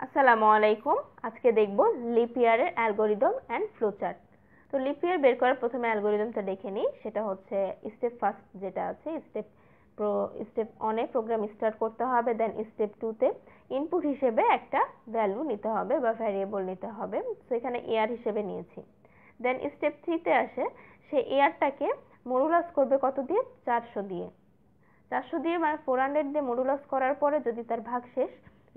আসসালামু আলাইকুম। আজকে দেখব লিপ ইয়ারের অ্যালগরিদম অ্যান্ড ফ্লোচার্ট। তো লিপ ইয়ার বের করার প্রথমে অ্যালগরিদমটা দেখে নিই। সেটা হচ্ছে স্টেপ ফার্স্ট যেটা আছে স্টেপ অনে প্রোগ্রাম স্টার্ট করতে হবে, দেন স্টেপ 2 তে ইনপুট হিসেবে একটা ভ্যালু নিতে হবে বা ভ্যারিয়েবল নিতে হবে। তো এখানে ইয়ার হিসেবে নিয়েছি। দেন স্টেপ 3 তে আসে, সে ইয়ারটাকে মডুলাস করবে কত দিয়ে? 400 দিয়ে। 400 দিয়ে মানে 400 দিয়ে মডুলাস করার পরে যদি তার ভাগশেষ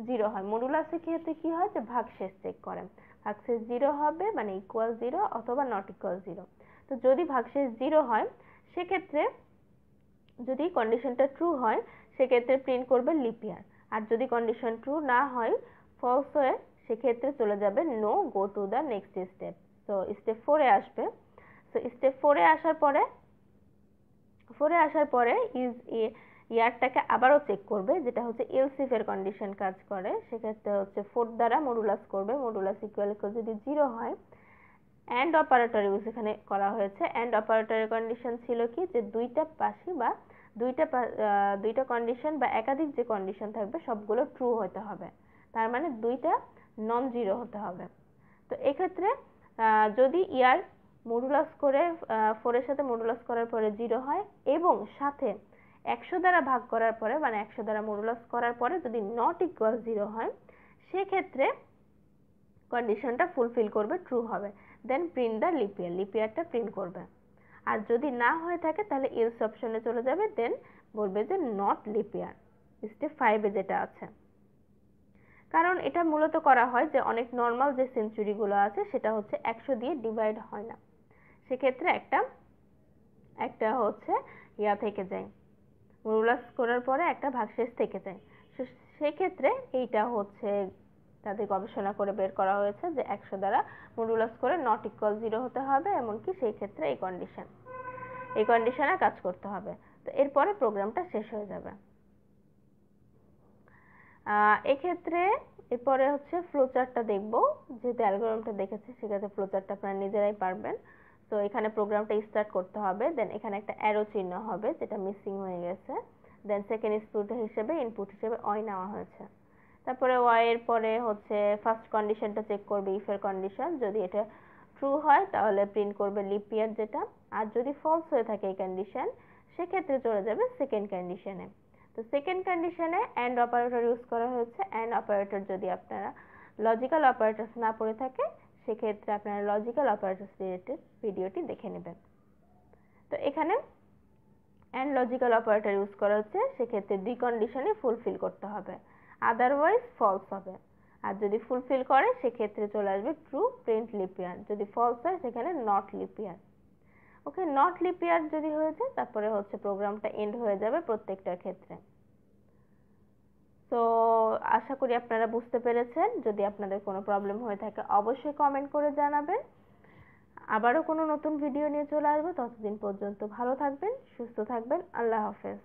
0 হয়, মডুলাসের ক্ষেত্রে কি হয় যে ভাগশেষ চেক করে, ভাগশেষ 0 হবে মানে ইকুয়াল 0 অথবা নট ইকুয়াল 0। তো যদি ভাগশেষ 0 হয় সেক্ষেত্রে যদি কন্ডিশনটা ট্রু হয় সেক্ষেত্রে প্রিন্ট করবে লিপ ইয়ার, আর যদি কন্ডিশন ট্রু না হয়, ফলস হয়, সেক্ষেত্রে চলে যাবে no, go to the next step. তো স্টেপ 4 এ আসবে। তো স্টেপ 4 এ আসার পরে ইয়ারটাকে আবারও চেক করবে, যেটা হচ্ছে এলস ইফ এর কন্ডিশন কাজ করে। সেক্ষেত্রে হচ্ছে 4 দ্বারা মডুলাস করবে, মডুলাস ইকুয়াল যদি 0 হয়, অ্যান্ড অপারেটর ইউজ এখানে করা হয়েছে। অ্যান্ড অপারেটরের কন্ডিশন ছিল কি যে দুইটা পাশই বা দুইটা কন্ডিশন বা একাধিক যে কন্ডিশন থাকবে সবগুলো ট্রু হতে হবে, তার মানে দুইটা নন জিরো হতে হবে। তো এক্ষেত্রে যদি ইয়ার মডুলাস করে 4 এর সাথে মডুলাস করার পরে 0 হয় এবং সাথে 100 দ্বারা ভাগ করার পরে মানে 100 দ্বারা মডুলাস করার পরে যদি নট ইকুয়াল 0 হয়, সেক্ষেত্রে কন্ডিশনটা ফুলফিল করবে, ট্রু হবে, দেন প্রিন্ট দ্য লিপ ইয়ারটা প্রিন্ট করবে। আর যদি না হয়ে থাকে তাহলে এলস অপশনে চলে যাবে, দেন বলবে যে নট লিপ ইয়ার, স্টেপ 5 এ যেটা আছে। কারণ এটা মূলত করা হয় যে অনেক নর্মাল যে সেঞ্চুরিগুলো আছে সেটা হচ্ছে 100 দিয়ে ডিভাইড হয় না, সেক্ষেত্রে একটা হচ্ছে ইয়া থেকে যায়, মডুলাস করার পরে একটা ভাগশেষ থেকে যায়। সেক্ষেত্রে এইটা হচ্ছে তাদের গবেষণা করে বের করা হয়েছে যে 100 দ্বারা মডুলাস করে নট ইকুয়াল 0 হতে হবে, এমনকি সেই ক্ষেত্রে এই কন্ডিশনে কাজ করতে হবে। তো এরপরে প্রোগ্রামটা শেষ হয়ে যাবে। এক্ষেত্রে এরপরে হচ্ছে ফ্লোচার্টটা দেখব। যেহেতু অ্যালগরিদমটা দেখেছি সেক্ষেত্রে ফ্লোচার্টটা আপনারা নিজেরাই পারবেন। তো এখানে প্রোগ্রামটা স্টার্ট করতে হবে, দেন এখানে একটা অ্যারো চিহ্ন হবে যেটা মিসিং হয়ে গেছে, দেন সেকেন্ড ইনপুট হিসেবে ওয়াই নেওয়া হয়েছে। তারপরে ওয়াই এর পরে হচ্ছে ফার্স্ট কন্ডিশনটা চেক করবে, ইফ এর কন্ডিশন, যদি এটা ট্রু হয় তাহলে প্রিন্ট করবে লিপ ইয়ার যেটা, আর যদি ফলস হয়ে থাকে এই কন্ডিশন সেক্ষেত্রে চলে যাবে সেকেন্ড কন্ডিশনে। তো সেকেন্ড কন্ডিশনে অ্যান্ড অপারেটর ইউজ করা হয়েছে। অ্যান্ড অপারেটর যদি আপনারা লজিক্যাল অপারেটরস না পড়ে থাকে সেক্ষেত্রে আপনারা লজিক্যাল অপারেটরস রিলেটেড ভিডিওটি দেখে নেবেন। তো এখানে অ্যান্ড লজিক্যাল অপারেটর ইউজ করা হচ্ছে, সেক্ষেত্রে দুই কন্ডিশনই ফুলফিল করতে হবে, আদারওয়াইজ ফলস হবে। আর যদি ফুলফিল করে সেক্ষেত্রে চলে আসবে ট্রু, প্রিন্ট লিপ ইয়ার, যদি ফলস হয় সেখানে not lip year. Okay, not lip ইয়ার যদি হয়েছে তারপরে হচ্ছে প্রোগ্রামটা এন্ড হয়ে যাবে প্রত্যেকটার ক্ষেত্রে। তো আশা করি আপনারা বুঝতে পেরেছেন। যদি আপনাদের কোনো প্রবলেম হয়ে থাকে অবশ্যই কমেন্ট করে জানাবেন। আবারও কোনো নতুন ভিডিও নিয়ে চলে আসবো, ততদিন পর্যন্ত ভালো থাকবেন, সুস্থ থাকবেন। আল্লাহ হাফেজ।